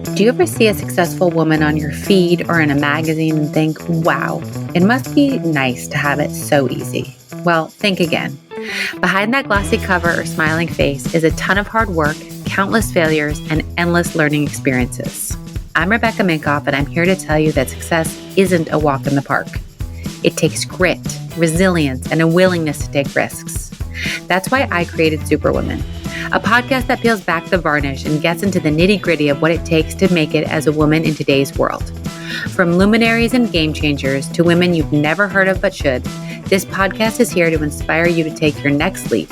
Do you ever see a successful woman on your feed or in a magazine and think, wow, it must be nice to have it so easy? Well, think again. Behind that glossy cover or smiling face is a ton of hard work, countless failures, and endless learning experiences. I'm Rebecca Minkoff, and I'm here to tell you that success isn't a walk in the park. It takes grit, resilience, and a willingness to take risks. That's why I created Superwoman, a podcast that peels back the varnish and gets into the nitty-gritty of what it takes to make it as a woman in today's world. From luminaries and game changers to women you've never heard of but should, this podcast is here to inspire you to take your next leap,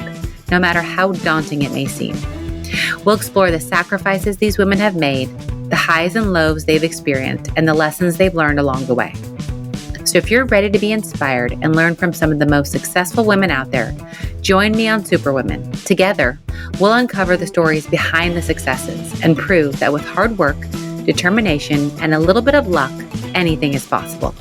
no matter how daunting it may seem. We'll explore the sacrifices these women have made, the highs and lows they've experienced, and the lessons they've learned along the way. So if you're ready to be inspired and learn from some of the most successful women out there, join me on Superwomen. Together, we'll uncover the stories behind the successes and prove that with hard work, determination, and a little bit of luck, anything is possible.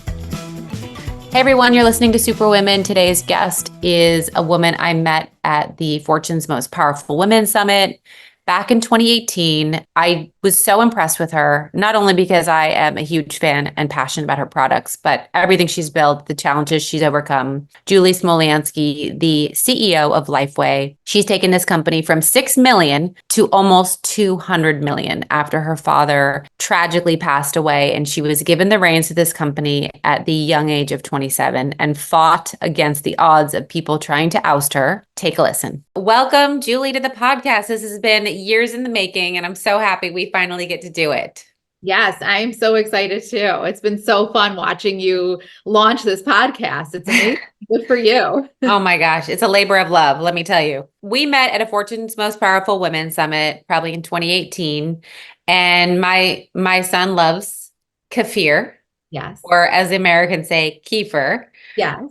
Hey everyone, you're listening to Superwomen. Today's guest is a woman I met at the Fortune's Most Powerful Women Summit back in 2018. I was so impressed with her, not only because I am a huge fan and passionate about her products, but everything she's built, the challenges she's overcome. Julie Smolyansky, the CEO of Lifeway, she's taken this company from 6 million to almost 200 million after her father tragically passed away. And she was given the reins of this company at the young age of 27 and fought against the odds of people trying to oust her. Take a listen. Welcome, Julie, to the podcast. This has been years in the making, and I'm so happy we finally get to do it. Yes, I'm so excited too. It's been so fun watching you launch this podcast. It's amazing. Good for you. Oh my gosh, it's a labor of love, let me tell you. We met at a Fortune's Most Powerful Women Summit probably in 2018, and my son loves kefir. Yes. Or as the Americans say, kefir. Yeah.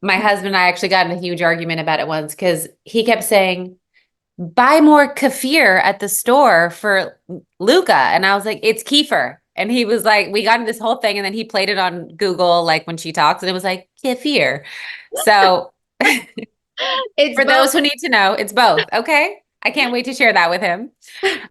My husband and I actually got in a huge argument about it once because he kept saying, buy more kefir at the store for Luca. And I was like, it's kefir. And he was like, we got into this whole thing. And then he played it on Google, like when she talks, and it was like kefir. So It's for those who need to know, it's both. Okay. I can't wait to share that with him.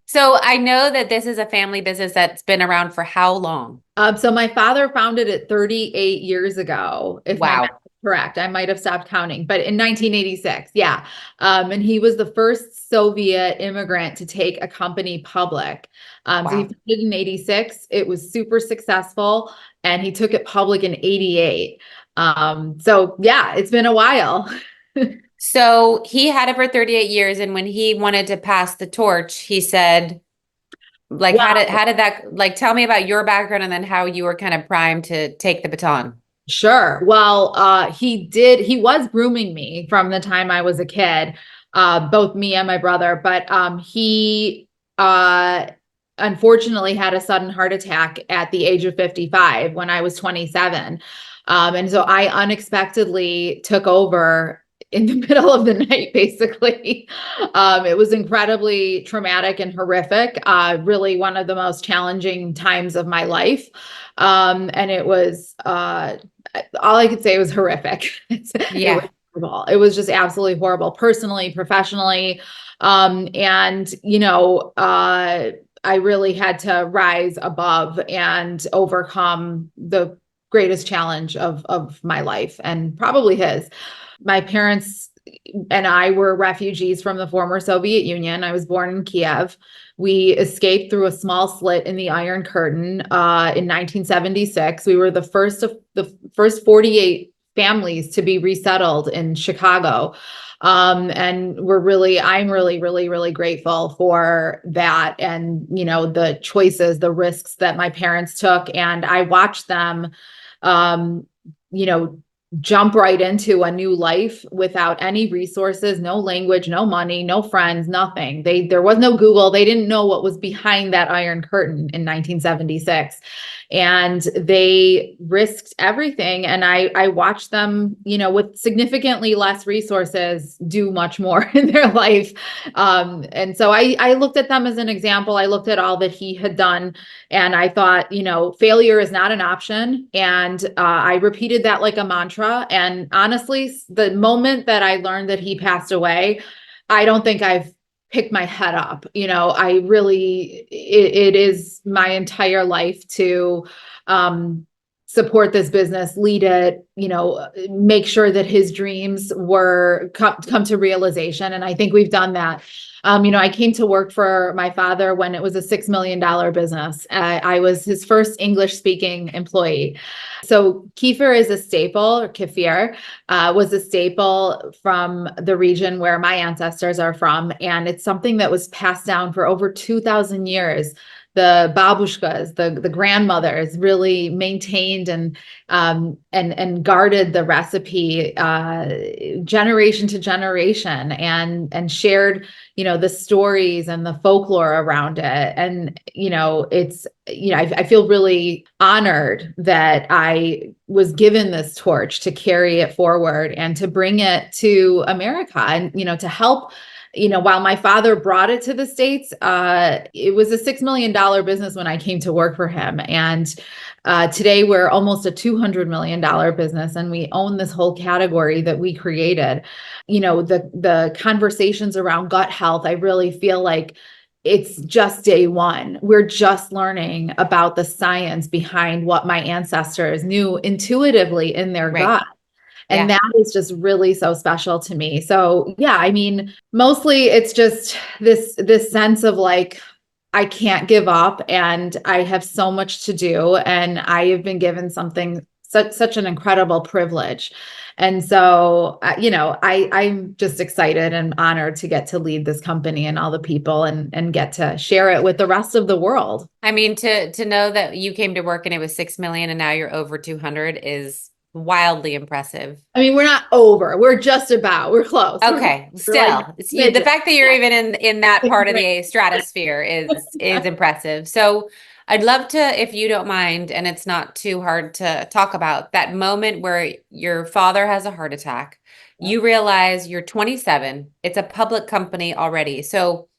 So I know that this is a family business that's been around for how long? So my father founded it 38 years ago. If my Wow. math is correct, I might have stopped counting, but in 1986. Yeah. And he was the first Soviet immigrant to take a company public. So he founded it in 86. It was super successful, and he took it public in 88. So yeah, it's been a while. So he had it for 38 years. And when he wanted to pass the torch, he said, like, Wow. how did that, like, tell me about your background and then how you were kind of primed to take the baton. Sure. Well, he was grooming me from the time I was a kid, both me and my brother, but he unfortunately had a sudden heart attack at the age of 55 when I was 27. And so I unexpectedly took over in the middle of the night, basically. It was incredibly traumatic and horrific, really one of the most challenging times of my life. And it was, all I could say was horrific. Yeah. It was horrible. It was just absolutely horrible, personally, professionally. And, I really had to rise above and overcome the greatest challenge of my life, and probably his. My parents and I were refugees from the former Soviet Union. I was born in Kiev. We escaped through a small slit in the Iron Curtain in 1976. We were the first 48 families to be resettled in Chicago. And I'm really grateful for that. And, the choices, the risks that my parents took. And I watched them, jump right into a new life without any resources, no language, no money, no friends, nothing. There was no Google. They didn't know what was behind that Iron Curtain in 1976. And they risked everything. And I watched them, with significantly less resources, do much more in their life. And so I looked at them as an example. I looked at all that he had done, and I thought, failure is not an option. And I repeated that like a mantra. And honestly, the moment that I learned that he passed away, I don't think I've pick my head up. I really, it is my entire life to, support this business, lead it, make sure that his dreams were come to realization. And I think we've done that. I came to work for my father when it was a $6 million business. I was his first English speaking employee. So kefir is a staple, or kefir was a staple from the region where my ancestors are from. And it's something that was passed down for over 2,000 years. The babushkas, the grandmothers, really maintained and guarded the recipe generation to generation, and shared, the stories and the folklore around it. And it's, I feel really honored that I was given this torch to carry it forward and to bring it to America, and to help. While my father brought it to the States, it was a $6 million business when I came to work for him. And today we're almost a $200 million business, and we own this whole category that we created. The conversations around gut health, I really feel like it's just day one. We're just learning about the science behind what my ancestors knew intuitively in their gut. And that is just really so special to me. So yeah, I mean, mostly it's just this sense of like, I can't give up, and I have so much to do, and I have been given such an incredible privilege. And so, I'm just excited and honored to get to lead this company and all the people, and get to share it with the rest of the world. I mean, to know that you came to work and it was 6 million and now you're over 200 is wildly impressive. I mean, we're not over. We're just about. We're close. Okay. Still, the fact that you're even in that part of the stratosphere is impressive. So I'd love to, if you don't mind, and it's not too hard to talk about, that moment where your father has a heart attack. You realize you're 27. It's a public company already. So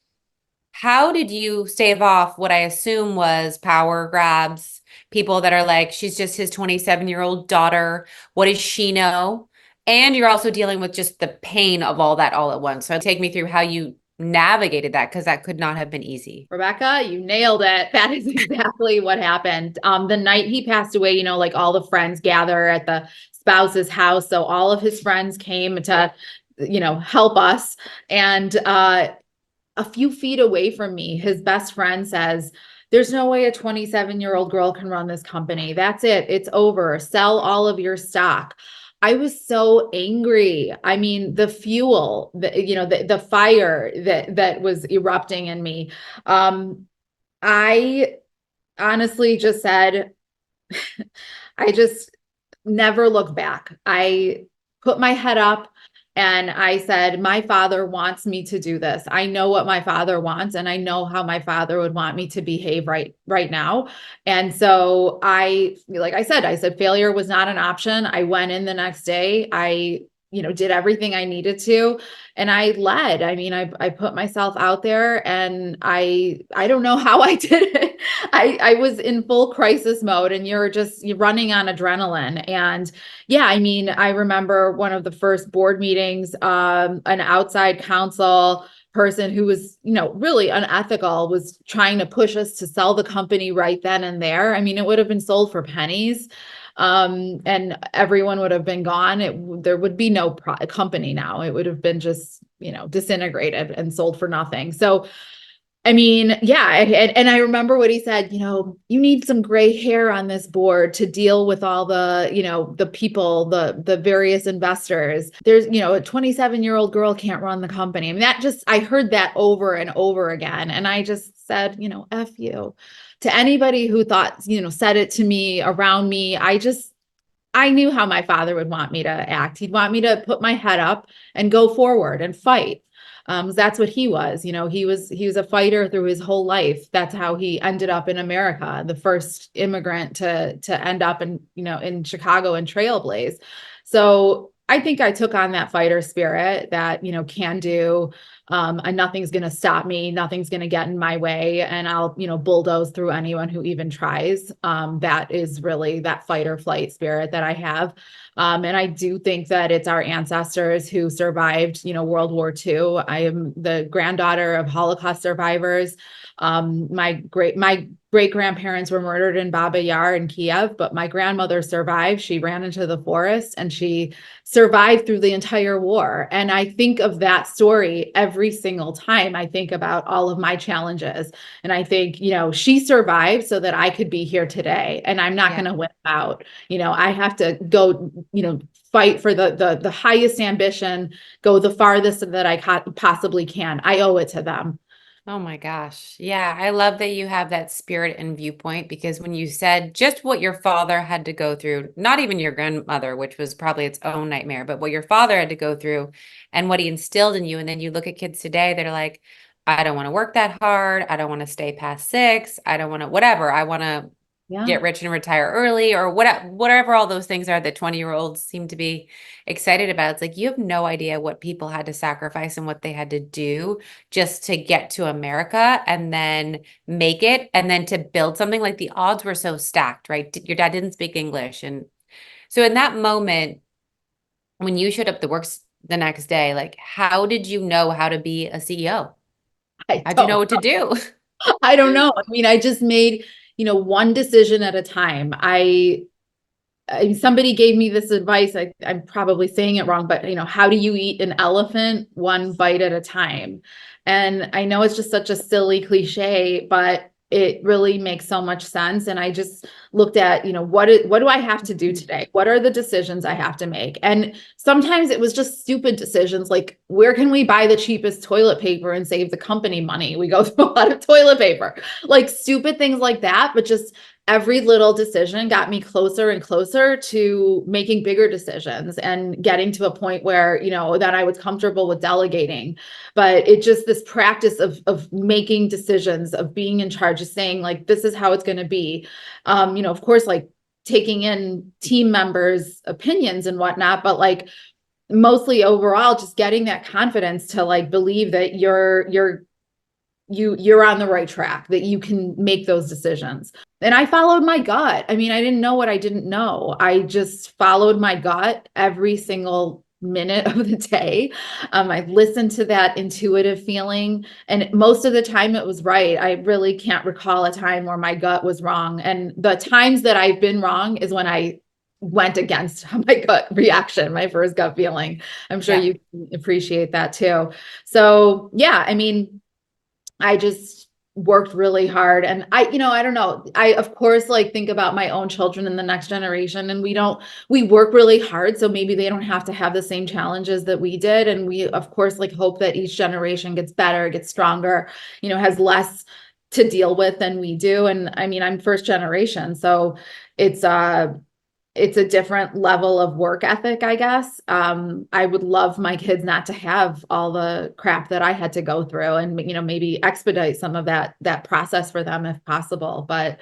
how did you stave off what I assume was power grabs? People that are like, she's just his 27-year-old daughter. What does she know? And you're also dealing with just the pain of all that all at once. So take me through how you navigated that, because that could not have been easy. Rebecca, you nailed it. That is exactly what happened. The night he passed away, like all the friends gather at the spouse's house. So all of his friends came to, help us. And a few feet away from me, his best friend says, "There's no way a 27-year-old girl can run this company. That's it. It's over. Sell all of your stock." I was so angry. I mean, the fuel, the fire that was erupting in me. I honestly just said, I just never looked back. I put my head up and I said, my father wants me to do this. I know what my father wants, and I know how my father would want me to behave right now. And so like I said, failure was not an option. I went in the next day. I did everything I needed to, and I led. I mean, I put myself out there, and I don't know how I did it. I was in full crisis mode, and you're running on adrenaline. And yeah, I mean, I remember one of the first board meetings, an outside counsel person who was, really unethical, was trying to push us to sell the company right then and there. I mean, it would have been sold for pennies. And everyone would have been gone. There would be no company now. It would have been just, disintegrated and sold for nothing. So, I mean, yeah. And I remember what he said, you need some gray hair on this board to deal with all the, the people, the various investors. There's, a 27-year-old girl can't run the company. I mean, I heard that over and over again. And I just said, F you. To anybody who thought, said it to me, around me, I knew how my father would want me to act. He'd want me to put my head up and go forward and fight. That's what he was. He was a fighter through his whole life. That's how he ended up in America, the first immigrant to end up in Chicago and trailblaze. So I think I took on that fighter spirit, that, can do, And nothing's going to stop me. Nothing's going to get in my way. And I'll, bulldoze through anyone who even tries. That is really that fight or flight spirit that I have. And I do think that it's our ancestors who survived, World War II. I am the granddaughter of Holocaust survivors. My great grandparents were murdered in Baba Yar in Kiev, but my grandmother survived. She ran into the forest and she survived through the entire war. And I think of that story every single time I think about all of my challenges. And I think, she survived so that I could be here today. And I'm not going to win out. I have to go, fight for the highest ambition, go the farthest that I possibly can. I owe it to them. Oh my gosh. Yeah. I love that you have that spirit and viewpoint, because when you said just what your father had to go through, not even your grandmother, which was probably its own nightmare, but what your father had to go through and what he instilled in you. And then you look at kids today that are like, I don't want to work that hard. I don't want to stay past 6. I don't want to, whatever. I want to get rich and retire early, or whatever all those things are that 20-year-olds seem to be excited about. It's like, you have no idea what people had to sacrifice and what they had to do just to get to America and then make it, and then to build something. Like, the odds were so stacked, right? Your dad didn't speak English. And so in that moment, when you showed up to work the next day, like, how did you know how to be a CEO? How'd you know what to do? I don't know. I mean, I just made, one decision at a time. Somebody gave me this advice. I'm probably saying it wrong, but how do you eat an elephant? One bite at a time. And I know it's just such a silly cliche, but it really makes so much sense. And I just looked at, what do I have to do today? What are the decisions I have to make? And sometimes it was just stupid decisions, like, where can we buy the cheapest toilet paper and save the company money? We go through a lot of toilet paper, like stupid things like that. But just every little decision got me closer and closer to making bigger decisions and getting to a point where, that I was comfortable with delegating. But it just, this practice of making decisions, of being in charge, of saying, like, this is how it's going to be. Of course, like, taking in team members' opinions and whatnot, but like, mostly overall, just getting that confidence to like believe that you're on the right track, that you can make those decisions. And I followed my gut. I mean, I didn't know what I didn't know. I just followed my gut every single minute of the day. I listened to that intuitive feeling, and most of the time it was right. I really can't recall a time where my gut was wrong. And the times that I've been wrong is when I went against my gut reaction, my first gut feeling. I'm sure you can appreciate that too. So yeah, I mean, I just worked really hard, and I don't know. I, of course, like, think about my own children and the next generation, and we work really hard. So maybe they don't have to have the same challenges that we did. And we, of course, like, hope that each generation gets better, gets stronger, has less to deal with than we do. And I mean, I'm first generation, so it's a different level of work ethic, I guess. I would love my kids not to have all the crap that I had to go through, and, maybe expedite some of that process for them if possible. But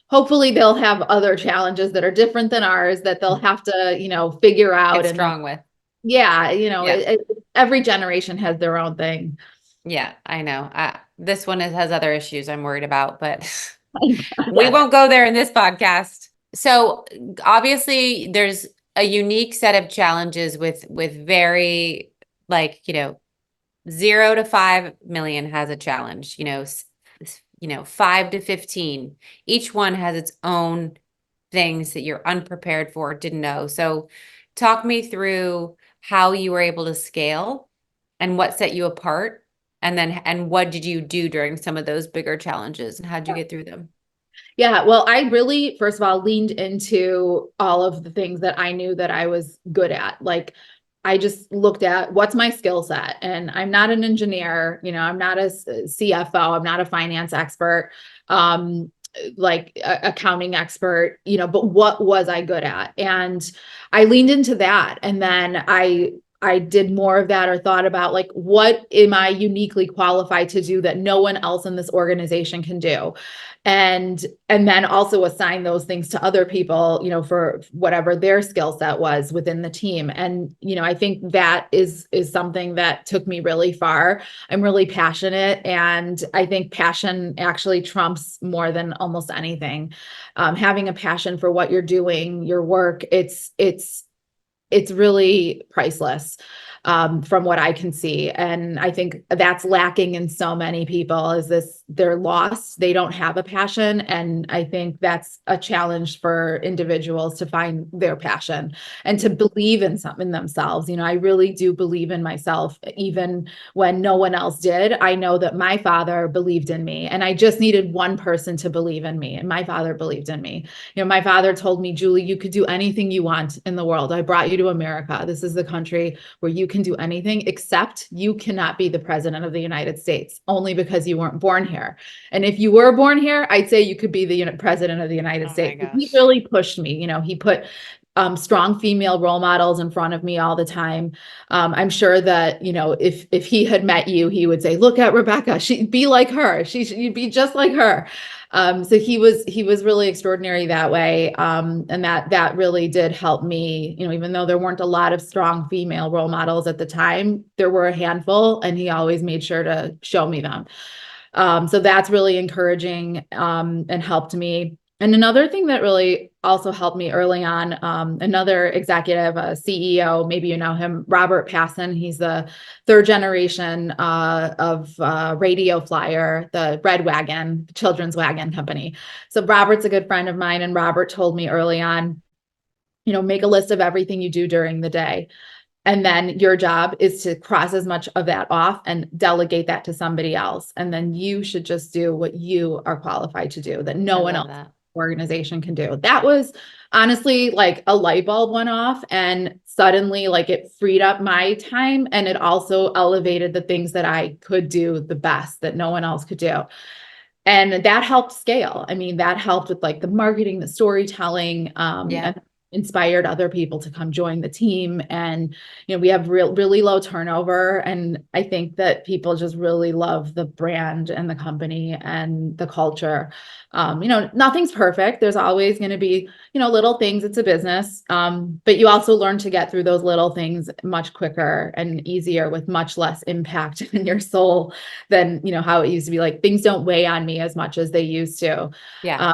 hopefully they'll have other challenges that are different than ours that they'll have to, figure out. Get strong with. Yeah. Every generation has their own thing. Yeah, I know. This one has other issues I'm worried about, but we won't go there in this podcast. So obviously there's a unique set of challenges with very, like, 0 to 5 million has a challenge, 5 to 15. Each one has its own things that you're unprepared for, didn't know. So talk me through how you were able to scale and what set you apart. And what did you do during some of those bigger challenges, and how did you get through them? Yeah, well, I really, first of all, leaned into all of the things that I knew that I was good at. Like, I just looked at what's my skill set, and I'm not an engineer, I'm not a CFO, I'm not a finance expert, like accounting expert, but what was I good at? And I leaned into that. And then I I did more of that, or thought about like, what am I uniquely qualified to do that no one else in this organization can do? And then also assign those things to other people, for whatever their skill set was within the team. And, I think that is something that took me really far. I'm really passionate, and I think passion actually trumps more than almost anything. Having a passion for what you're doing, your work, it's really priceless, from what I can see. And I think that's lacking in so many people, is they're lost. They don't have a passion. And I think that's a challenge for individuals to find their passion and to believe in themselves. I really do believe in myself, even when no one else did. I know that my father believed in me, and I just needed one person to believe in me. And my father believed in me. My father told me, Julie, you could do anything you want in the world. I brought you to America. This is the country where you can do anything, except you cannot be the president of the United States, only because you weren't born here. And if you were born here, I'd say you could be the president of the United States. He really pushed me. He put strong female role models in front of me all the time. I'm sure that, if he had met you, he would say, look at Rebecca, she'd be like her. You'd be just like her. So he was really extraordinary that way. And that really did help me, even though there weren't a lot of strong female role models at the time, there were a handful, and he always made sure to show me them. So that's really encouraging, and helped me. And another thing that really also helped me early on, another executive, a CEO, maybe you know him, Robert Passon. He's the third generation of Radio Flyer, the Red Wagon, children's wagon company. So Robert's a good friend of mine, and Robert told me early on, make a list of everything you do during the day. And then your job is to cross as much of that off and delegate that to somebody else. And then you should just do what you are qualified to do, that no one else organization can do. That was honestly like a light bulb went off, and suddenly like it freed up my time, and it also elevated the things that I could do the best that no one else could do. And that helped scale. I mean, that helped with like the marketing, the storytelling, and inspired other people to come join the team. And, we have really low turnover. And I think that people just really love the brand and the company and the culture. Nothing's perfect. There's always going to be, little things. It's a business. But you also learn to get through those little things much quicker and easier, with much less impact in your soul than, how it used to be. Like, things don't weigh on me as much as they used to. Yeah.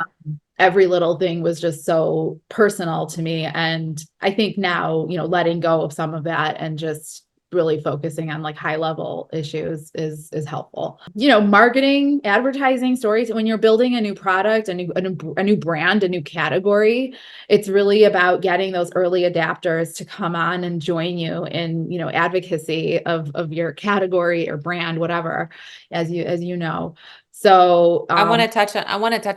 Every little thing was just so personal to me. And I think now, letting go of some of that and just really focusing on like high level issues is helpful. Marketing, advertising, stories, when you're building a new product, a new brand, a new category, it's really about getting those early adapters to come on and join you in, advocacy of your category or brand, whatever, as you know. So I want to touch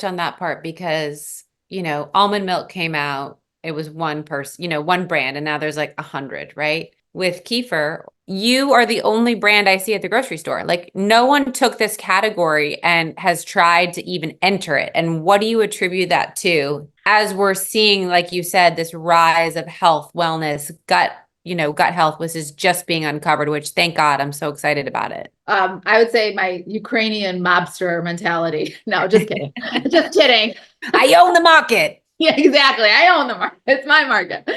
on that part, because, almond milk came out. It was one person, one brand, and now there's like 100, right? With kefir, you are the only brand I see at the grocery store. Like, no one took this category and has tried to even enter it. And what do you attribute that to, as we're seeing, like you said, this rise of health, wellness, gut health, which is just being uncovered, which, thank God, I'm so excited about it. I would say my Ukrainian mobster mentality. No, just kidding. Just kidding. I own the market. Yeah, exactly. I own the market. It's my market.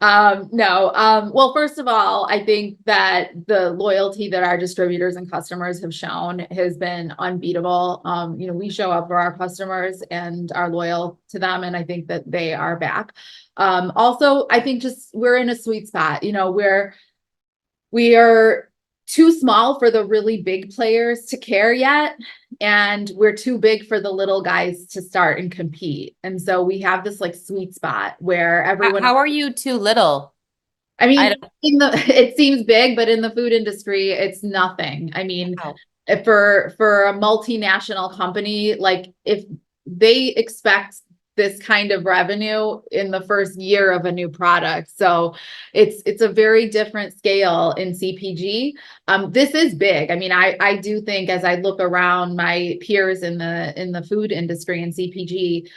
No. Well, first of all, I think that the loyalty that our distributors and customers have shown has been unbeatable. We show up for our customers and are loyal to them, and I think that they are back. Also, I think just we're in a sweet spot, where we are too small for the really big players to care yet, and we're too big for the little guys to start and compete. And so we have this like sweet spot where everyone. How are you too little? I mean, it seems big, but in the food industry, it's nothing. I mean, for a multinational company, like if they expect this kind of revenue in the first year of a new product. So it's a very different scale in CPG. This is big. I mean, I do think, as I look around my peers in the food industry and CPG,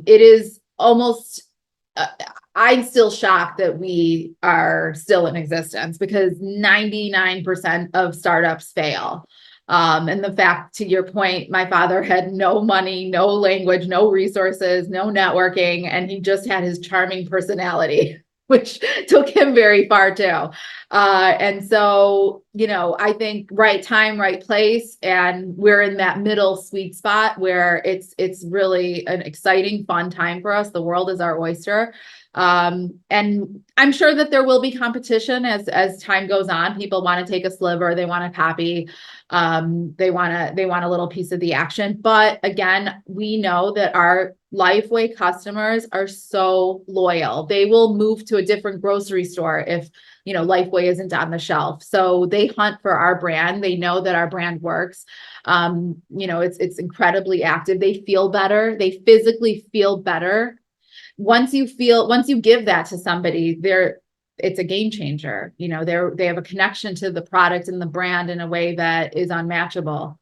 it is almost, I'm still shocked that we are still in existence because 99% of startups fail. And the fact, to your point, my father had no money, no language, no resources, no networking, and he just had his charming personality, which took him very far too. And so, I think right time, right place, and we're in that middle sweet spot where it's really an exciting, fun time for us. The world is our oyster. And I'm sure that there will be competition as time goes on. People want to take a sliver, they want to copy, they want a little piece of the action. But again, we know that our Lifeway customers are so loyal. They will move to a different grocery store if Lifeway isn't on the shelf. So they hunt for our brand. They know that our brand works. It's incredibly active. They feel better. They physically feel better. Once you give that to somebody, it's a game changer. They have a connection to the product and the brand in a way that is unmatchable.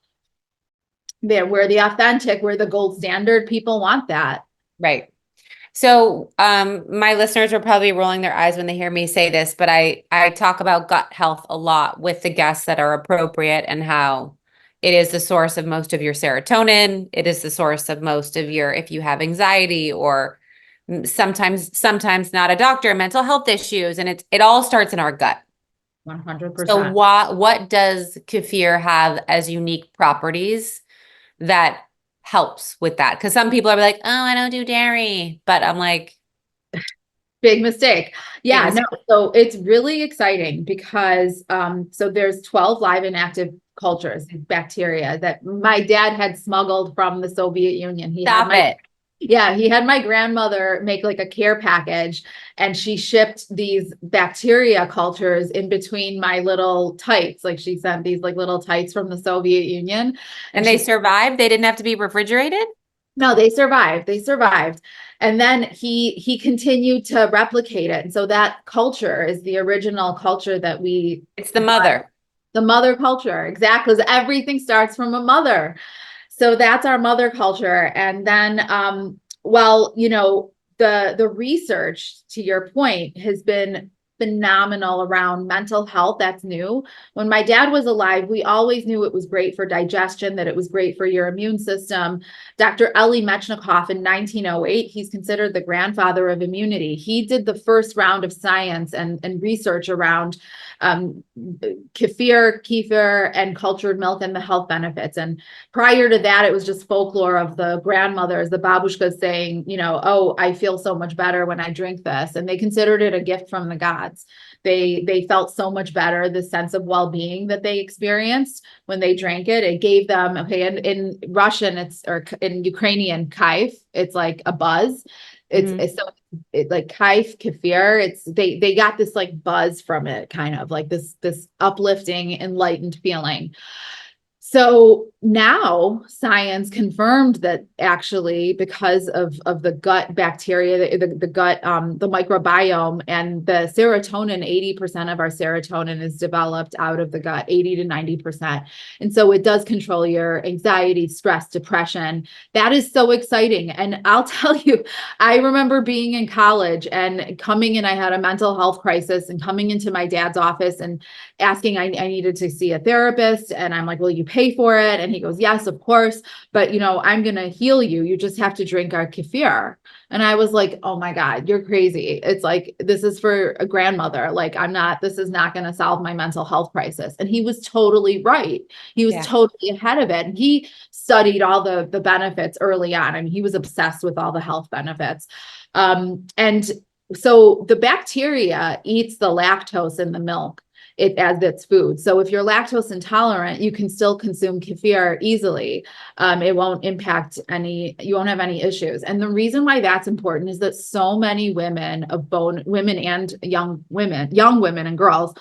We're the authentic, we're the gold standard. People want that. Right. So my listeners are probably rolling their eyes when they hear me say this, but I talk about gut health a lot with the guests that are appropriate, and how it is the source of most of your serotonin. It is the source of most of your, if you have anxiety or sometimes not a doctor, mental health issues, and it all starts in our gut. 100%. So what does kefir have as unique properties that helps with that? Because some people are like, oh, I don't do dairy, but I'm like, big mistake. Yeah, no. So it's really exciting because so there's 12 live and active cultures, bacteria that my dad had smuggled from the Soviet Union. He had my grandmother make like a care package, and she shipped these bacteria cultures in between my little tights. Like she sent these like little tights from the Soviet Union. And they survived? They didn't have to be refrigerated? No, they survived. And then he continued to replicate it. And so that culture is the original culture that it's the mother. The mother culture. Exactly. Everything starts from a mother. So that's our mother culture. And then, the research, to your point, has been phenomenal around mental health. That's new. When my dad was alive, we always knew it was great for digestion, that it was great for your immune system. Dr. Elie Metchnikoff in 1908, he's considered the grandfather of immunity. He did the first round of science and research around kefir and cultured milk and the health benefits. And prior to that, it was just folklore of the grandmothers, the babushkas saying, oh, I feel so much better when I drink this. And they considered it a gift from the gods. They felt so much better, the sense of well-being that they experienced when they drank it. It gave them, in Russian, or in Ukrainian, kaif, it's like a buzz. It's like kaif, kefir. They got this like buzz from it, kind of like this uplifting, enlightened feeling. So now science confirmed that actually, because of the gut bacteria, the gut, the microbiome and the serotonin, 80% of our serotonin is developed out of the gut, 80 to 90%. And so it does control your anxiety, stress, depression. That is so exciting. And I'll tell you, I remember being in college and coming in, I had a mental health crisis, and coming into my dad's office and asking, I needed to see a therapist. And I'm like, will you pay for it? And he goes, yes, of course. But, I'm going to heal you. You just have to drink our kefir. And I was like, oh my God, you're crazy. It's like, this is for a grandmother. Like, this is not going to solve my mental health crisis. And he was totally right. He was totally ahead of it. And he studied all the benefits early on. I mean, he was obsessed with all the health benefits. And so the bacteria eats the lactose in the milk as its food. So if you're lactose intolerant, you can still consume kefir easily. It won't impact you won't have any issues. And the reason why that's important is that so many women and young women and girls,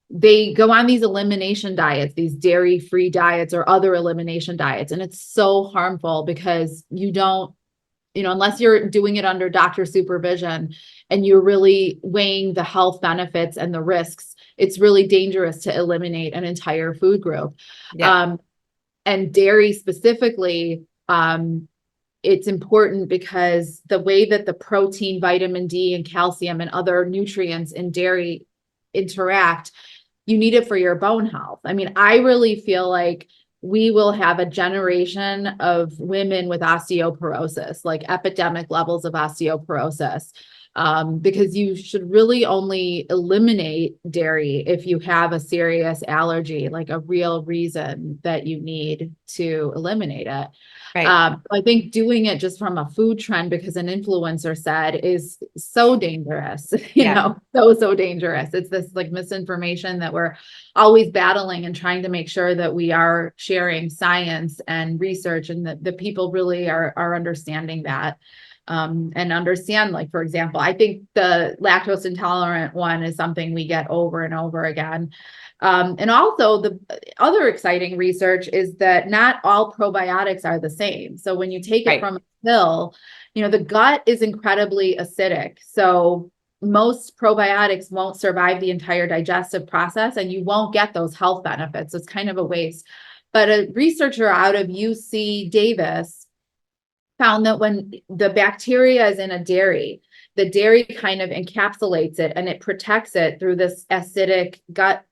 they go on these elimination diets, these dairy-free diets or other elimination diets. And it's so harmful because you don't, unless you're doing it under doctor supervision and you're really weighing the health benefits and the risks, it's really dangerous to eliminate an entire food group. Yeah. And dairy specifically, it's important because the way that the protein, vitamin D, and calcium and other nutrients in dairy interact, you need it for your bone health. I mean, I really feel like we will have a generation of women with osteoporosis, like epidemic levels of osteoporosis, because you should really only eliminate dairy if you have a serious allergy, like a real reason that you need to eliminate it. Right. I think doing it just from a food trend because an influencer said is so dangerous, Yeah. so dangerous. It's this like misinformation that we're always battling and trying to make sure that we are sharing science and research, and that the people really are understanding that. And understand, like, for example, I think the lactose intolerant one is something we get over and over again. And also the other exciting research is that not all probiotics are the same. So when you take it from a pill, the gut is incredibly acidic. So most probiotics won't survive the entire digestive process, and you won't get those health benefits. It's kind of a waste. But a researcher out of UC Davis found that when the bacteria is in a dairy, the dairy kind of encapsulates it and it protects it through this acidic gut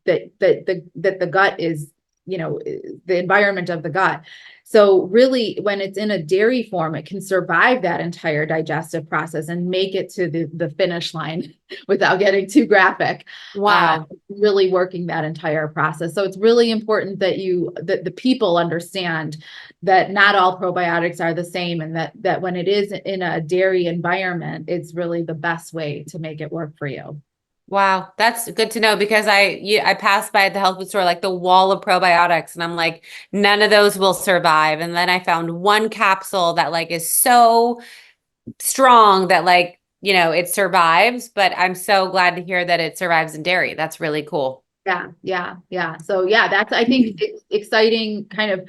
that the gut is, the environment of the gut. So really, when it's in a dairy form, it can survive that entire digestive process and make it to the finish line without getting too graphic. Wow. Really working that entire process. So it's really important that the people understand that not all probiotics are the same, and that when it is in a dairy environment, it's really the best way to make it work for you. Wow, that's good to know, because I passed by at the health food store, like the wall of probiotics, and I'm like, none of those will survive. And then I found one capsule that like is so strong that like, it survives, but I'm so glad to hear that it survives in dairy. That's really cool. Yeah. So yeah, that's, I think, exciting kind of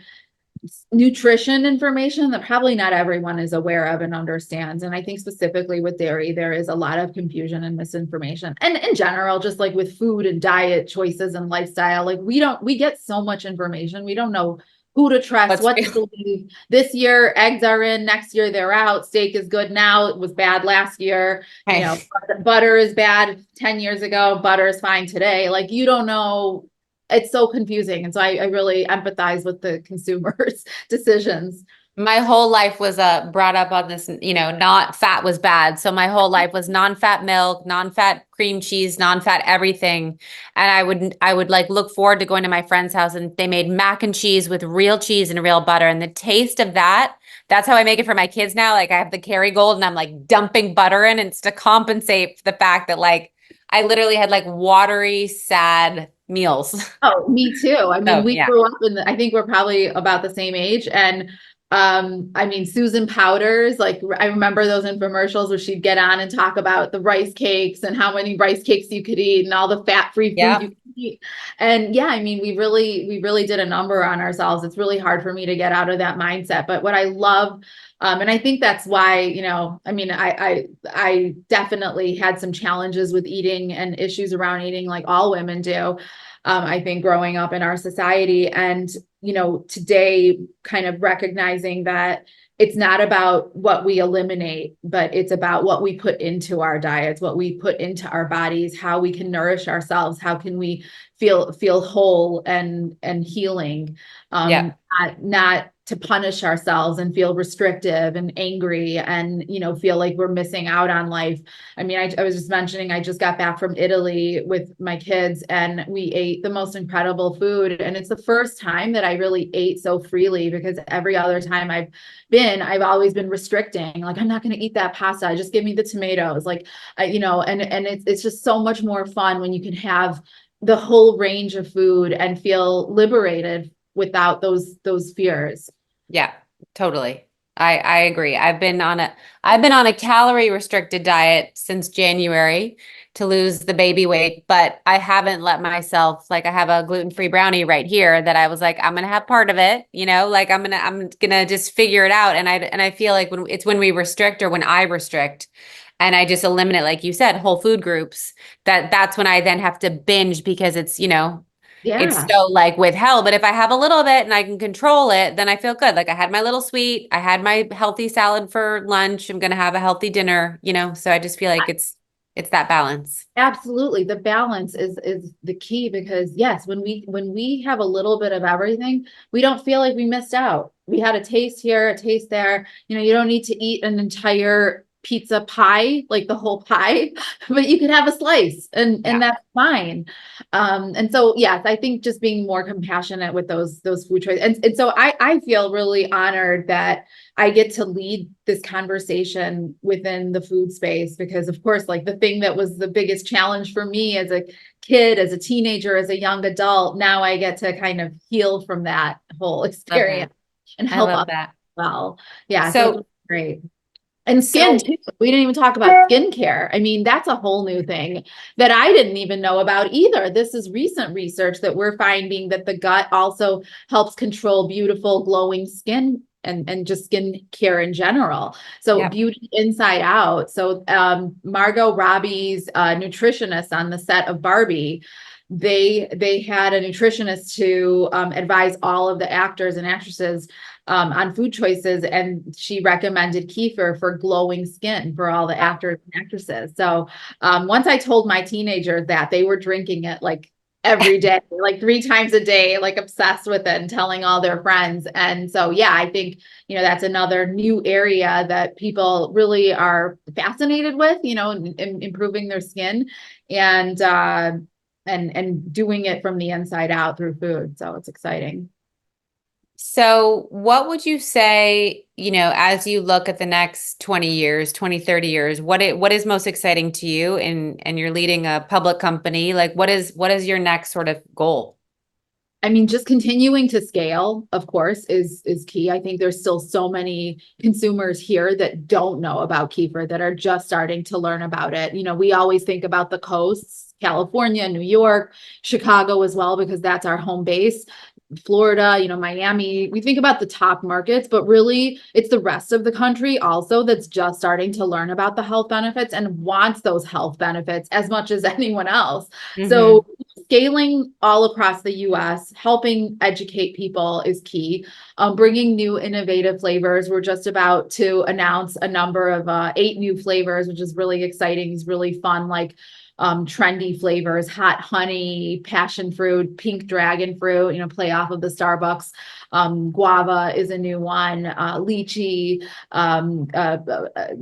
nutrition information that probably not everyone is aware of and understands. And I think specifically with dairy, there is a lot of confusion and misinformation. And in general, just like with food and diet choices and lifestyle, like we get so much information. We don't know who to trust, what to believe. This year, eggs are in, next year they're out. Steak is good now. It was bad last year. Butter is bad 10 years ago. Butter is fine today. Like, you don't know. It's so confusing. And so I really empathize with the consumers' decisions. My whole life was brought up on this, not fat was bad. So my whole life was non-fat milk, non-fat cream cheese, non-fat everything. And I would like look forward to going to my friend's house, and they made mac and cheese with real cheese and real butter. And the taste of that's how I make it for my kids now. Like, I have the Kerrygold and I'm like dumping butter in, and it's to compensate for the fact that like I literally had like watery, sad meals. Oh, me too. I mean, we grew up I think we're probably about the same age. And I mean, Susan Powders, like, I remember those infomercials where she'd get on and talk about the rice cakes and how many rice cakes you could eat and all the fat-free food you could eat. And yeah, I mean, we really did a number on ourselves. It's really hard for me to get out of that mindset. But what I love, and I think that's why, I mean, I definitely had some challenges with eating and issues around eating, like all women do. I think growing up in our society, and, today kind of recognizing that it's not about what we eliminate, but it's about what we put into our diets, what we put into our bodies, how we can nourish ourselves, how can we feel whole and healing, not to punish ourselves and feel restrictive and angry and, feel like we're missing out on life. I mean, I was just mentioning, I just got back from Italy with my kids, and we ate the most incredible food. And it's the first time that I really ate so freely, because every other time I've always been restricting, like, I'm not going to eat that pasta. Just give me the tomatoes. Like, and it's just so much more fun when you can have the whole range of food and feel liberated without those fears. Yeah, totally. I agree. I've been on a calorie restricted diet since January to lose the baby weight, but I haven't let myself, like, I have a gluten-free brownie right here that I was like, I'm going to have part of it, like I'm going to just figure it out. And I feel like when we restrict, or when I restrict and I just eliminate, like you said, whole food groups, that's when I then have to binge, because it's, it's Yeah. so like withheld. But if I have a little bit and I can control it, then I feel good. Like I had my little sweet, I had my healthy salad for lunch. I'm gonna have a healthy dinner, so I just feel like it's that balance. Absolutely. The balance is the key, because yes, when we have a little bit of everything, we don't feel like we missed out. We had a taste here, a taste there. You don't need to eat an entire pizza pie, like the whole pie, but you could have a slice, and Yeah. that's fine. And so yes, I think just being more compassionate with those food choices. And so I feel really honored that I get to lead this conversation within the food space, because of course, like the thing that was the biggest challenge for me as a kid, as a teenager, as a young adult, now I get to kind of heal from that whole Love that. experience and I help love others that. as well. Yeah, so it's So, great. And skin so too. We didn't even talk about skincare. I mean, that's a whole new thing that I didn't even know about either. This is recent research that we're finding that the gut also helps control beautiful, glowing skin, and just skin care in general. So yeah. beauty inside out. So Margot Robbie's nutritionist on the set of Barbie, they had a nutritionist to advise all of the actors and actresses on food choices, and she recommended kefir for glowing skin for all the actors and actresses. So once I told my teenagers that, they were drinking it like every day, like 3 times a day, like obsessed with it and telling all their friends. And so, yeah, I think, that's another new area that people really are fascinated with, in improving their skin, and doing it from the inside out through food. So it's exciting. So what would you say, as you look at the next 20 years, 20, 30 years, what is most exciting to you, and you're leading a public company? Like what is your next sort of goal? I mean, just continuing to scale, of course, is key. I think there's still so many consumers here that don't know about kefir, that are just starting to learn about it. We always think about the coasts, California, New York, Chicago as well, because that's our home base. Florida, Miami. We think about the top markets, but really it's the rest of the country also that's just starting to learn about the health benefits and wants those health benefits as much as anyone else. Mm-hmm. So scaling all across the US, helping educate people is key. Bringing new innovative flavors. We're just about to announce a number of 8 new flavors, which is really exciting. It's really fun, like trendy flavors: hot honey, passion fruit, pink dragon fruit, play off of the Starbucks. Guava is a new one, lychee,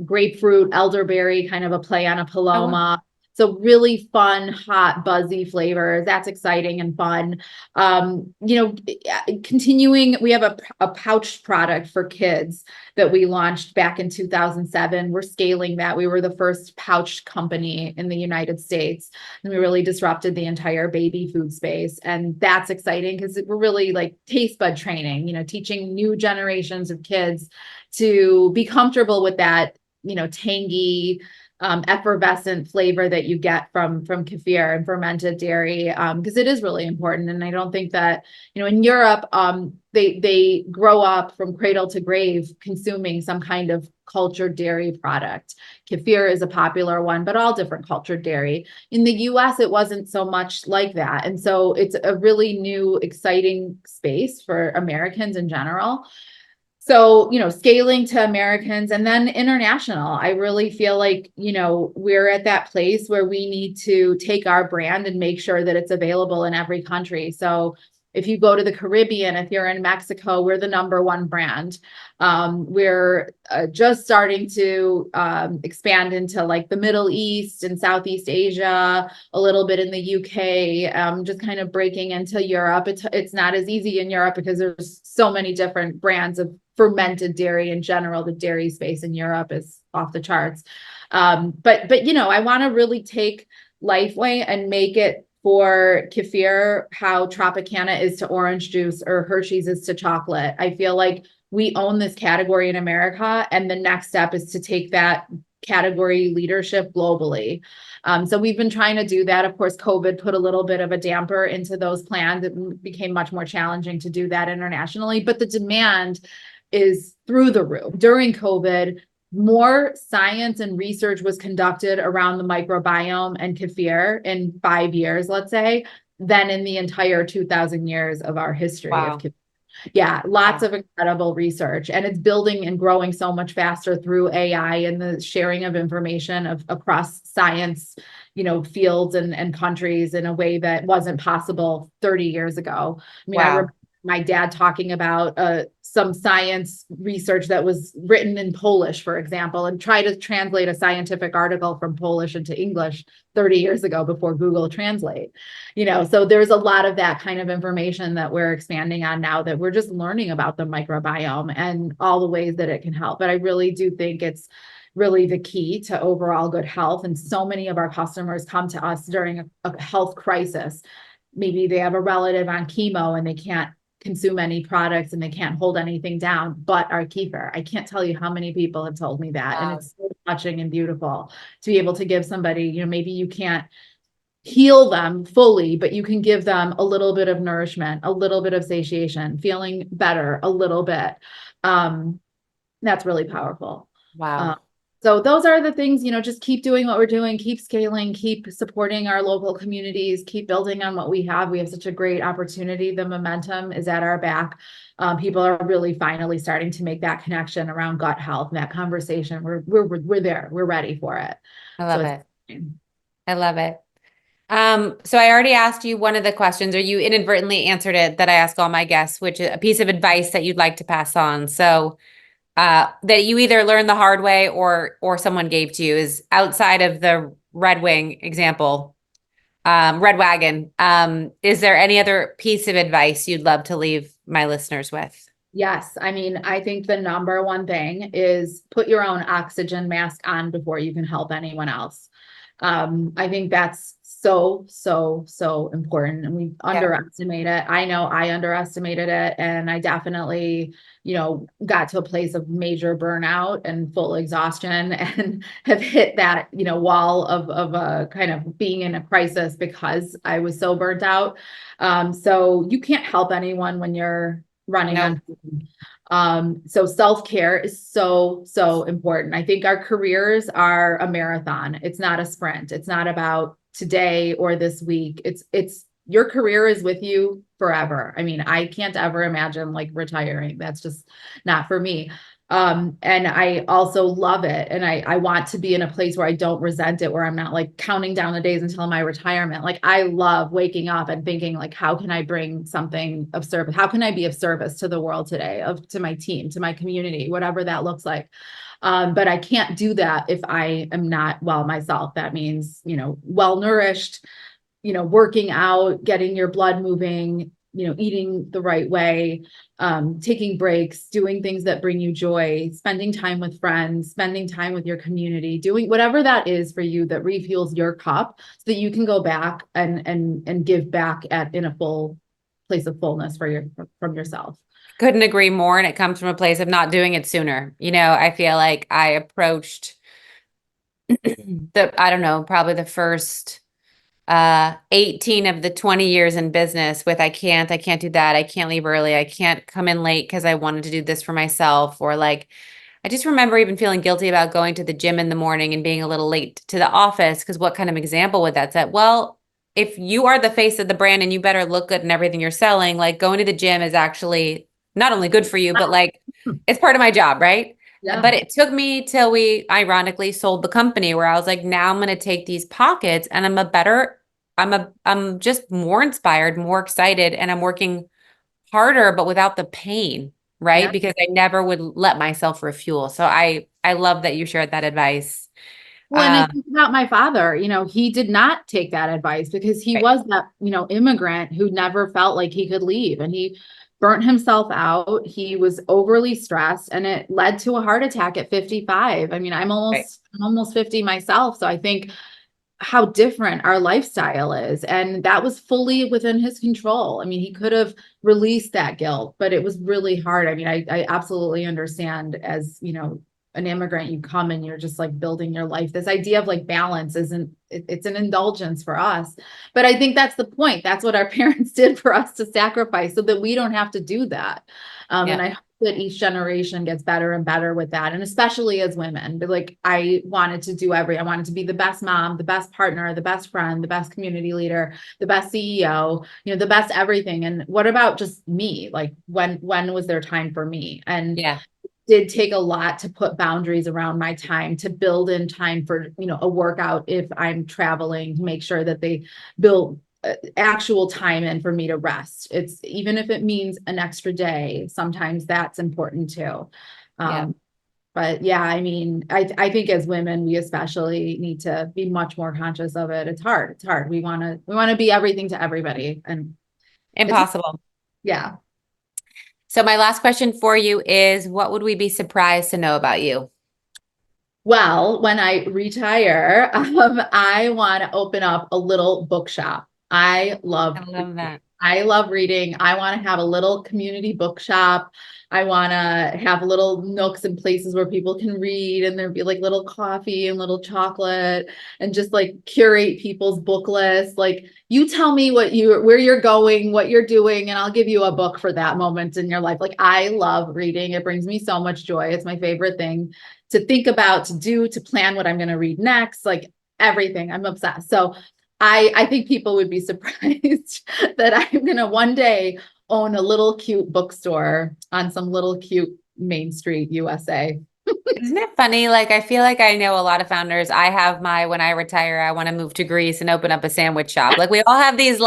grapefruit, elderberry, kind of a play on a Oh, wow. paloma. So really fun, hot, buzzy flavors. That's exciting and fun. Continuing, we have a pouch product for kids that we launched back in 2007. We're scaling that. We were the first pouch company in the United States, and we really disrupted the entire baby food space. And that's exciting because we're really like taste bud training, teaching new generations of kids to be comfortable with that, tangy, effervescent flavor that you get from kefir and fermented dairy, because it is really important. And I don't think that, in Europe, they grow up from cradle to grave consuming some kind of cultured dairy product. Kefir is a popular one, but all different cultured dairy. In the US, it wasn't so much like that. And so it's a really new, exciting space for Americans in general. So, scaling to Americans and then international. I really feel like, we're at that place where we need to take our brand and make sure that it's available in every country. So if you go to the Caribbean, if you're in Mexico, we're the #1 brand. We're just starting to expand into like the Middle East and Southeast Asia, a little bit in the UK, just kind of breaking into Europe. It's not as easy in Europe because there's so many different brands of fermented dairy in general. The dairy space in Europe is off the charts. But I want to really take Lifeway and make it for kefir how Tropicana is to orange juice or Hershey's is to chocolate. I feel like we own this category in America, and the next step is to take that category leadership globally. So we've been trying to do that. Of course, COVID put a little bit of a damper into those plans. It became much more challenging to do that internationally, but the demand is through the roof. During COVID, more science and research was conducted around the microbiome and kefir in 5 years, let's say, than in the entire 2,000 years of our history of computing. Yeah, lots of incredible research, and it's building and growing so much faster through AI and the sharing of information across science, fields and countries in a way that wasn't possible 30 years ago. I mean, I remember my dad talking about some science research that was written in Polish, for example, and try to translate a scientific article from Polish into English 30 years ago before Google Translate. So there's a lot of that kind of information that we're expanding on now, that we're just learning about the microbiome and all the ways that it can help. But I really do think it's really the key to overall good health. And so many of our customers come to us during a health crisis. Maybe they have a relative on chemo and they can't consume any products and they can't hold anything down but our kefir. I can't tell you how many people have told me that. And it's so touching and beautiful to be able to give somebody, maybe you can't heal them fully, but you can give them a little bit of nourishment, a little bit of satiation, feeling better a little bit. That's really powerful. Wow. So those are the things, just keep doing what we're doing, keep scaling, keep supporting our local communities, keep building on what we have. We have such a great opportunity. The momentum is at our back. People are really finally starting to make that connection around gut health and that conversation. We're there. We're ready for it. I love it. I love it. So I already asked you one of the questions, or you inadvertently answered it, that I ask all my guests, which is a piece of advice that you'd like to pass on. So that you either learned the hard way or someone gave to you, is outside of the Red Wing example, Red Wagon. Is there any other piece of advice you'd love to leave my listeners with? Yes. I mean, I think the number one thing is put your own oxygen mask on before you can help anyone else. I think that's so important, and we underestimate it. I know I underestimated it, and I definitely, got to a place of major burnout and full exhaustion, and have hit that, wall of kind of being in a crisis because I was so burnt out. So you can't help anyone when you're running on. So self-care is so important. I think our careers are a marathon. It's not a sprint. It's not about today or this week. It's your career is with you forever. I mean, I can't ever imagine like retiring. That's just not for me. And I also love it. And I want to be in a place where I don't resent it, where I'm not like counting down the days until my retirement. Like, I love waking up and thinking, like, how can I bring something of service? How can I be of service to the world today, to my team, to my community, whatever that looks like. But I can't do that if I am not well myself. That means, well nourished, working out, getting your blood moving, eating the right way, taking breaks, doing things that bring you joy, spending time with friends, spending time with your community, doing whatever that is for you that refuels your cup, so that you can go back and give back in a full place of fullness from yourself. Couldn't agree more. And it comes from a place of not doing it sooner. I feel like I approached probably the first 18 of the 20 years in business with, I can't do that. I can't leave early. I can't come in late because I wanted to do this for myself. Or like, I just remember even feeling guilty about going to the gym in the morning and being a little late to the office, because what kind of example would that set? Well, if you are the face of the brand and you better look good in everything you're selling, like, going to the gym is actually not only good for you, but like, it's part of my job, right? Yeah. But it took me till we ironically sold the company, where I was like, now I'm going to take these pockets and I'm just more inspired, more excited, and I'm working harder, but without the pain, right? Yeah. Because I never would let myself refuel. So I love that you shared that advice. Well, and I think about my father, he did not take that advice, because he was that, immigrant who never felt like he could leave, and he burnt himself out. He was overly stressed, and it led to a heart attack at 55. I mean, I'm almost 50 myself. So I think how different our lifestyle is, and that was fully within his control. I mean, he could have released that guilt, but it was really hard. I mean, I absolutely understand, as an immigrant, you come and you're just like building your life. This idea of like balance it's an indulgence for us. But I think that's the point. That's what our parents did for us, to sacrifice so that we don't have to do that. And I hope that each generation gets better and better with that. And especially as women, but like I wanted to be the best mom, the best partner, the best friend, the best community leader, the best CEO, the best everything. And what about just me? Like when was there time for me? And Yeah. did take a lot to put boundaries around my time, to build in time for, a workout if I'm traveling, to make sure that they build actual time in for me to rest. It's even if it means an extra day, sometimes that's important too. But yeah, I mean, I think as women, we especially need to be much more conscious of it. It's hard. We want to be everything to everybody, and Impossible. Yeah. So my last question for you is, what would we be surprised to know about you? Well, when I retire, I want to open up a little bookshop. I love that. I love reading. I want to have a little community bookshop. I want to have little nooks and places where people can read, and there'd be like little coffee and little chocolate, and just like curate people's book list. Like, you tell me where you're going, what you're doing, and I'll give you a book for that moment in your life. Like, I love reading. It brings me so much joy. It's my favorite thing to think about, to do, to plan what I'm going to read next, like everything. I'm obsessed. So I think people would be surprised that I'm going to one day own a little cute bookstore on some little cute Main Street, USA. Isn't it funny? Like, I feel like I know a lot of founders. I have when I retire, I want to move to Greece and open up a sandwich shop. Like, we all have these,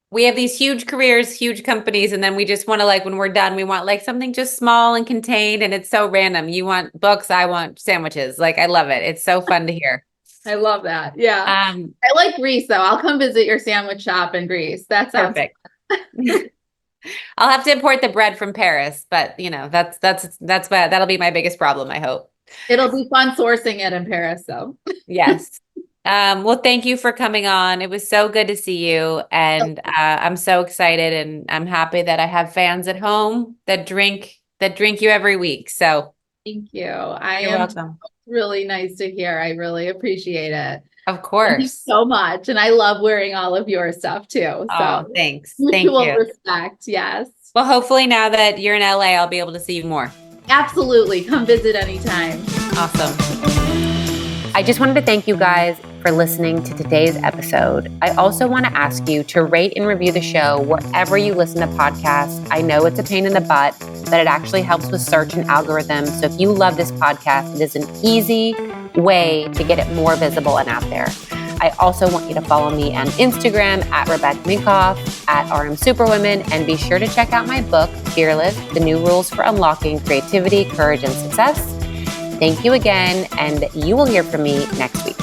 we have these huge careers, huge companies, and then we just want to, when we're done, we want something just small and contained, and it's so random. You want books, I want sandwiches. I love it. It's so fun to hear. I love that. Yeah. I like Greece, though. I'll come visit your sandwich shop in Greece. That sounds perfect. I'll have to import the bread from Paris, but that'll be my biggest problem, I hope. It'll be fun sourcing it in Paris, though. Yes. Well, thank you for coming on. It was so good to see you. And I'm so excited, and I'm happy that I have fans at home that drink you every week. So thank you. You're welcome. Really nice to hear. I really appreciate it. Of course. Thank you so much. And I love wearing all of your stuff too. So thanks. Mutual Thank you. Respect. Yes. Well, hopefully now that you're in LA, I'll be able to see you more. Absolutely. Come visit anytime. Awesome. I just wanted to thank you guys for listening to today's episode. I also want to ask you to rate and review the show wherever you listen to podcasts. I know it's a pain in the butt, but it actually helps with search and algorithms. So if you love this podcast, it is an easy way to get it more visible and out there. I also want you to follow me on Instagram at Rebecca Minkoff, at RM Superwomen, and be sure to check out my book, Fearless, The New Rules for Unlocking Creativity, Courage, and Success. Thank you again, and you will hear from me next week.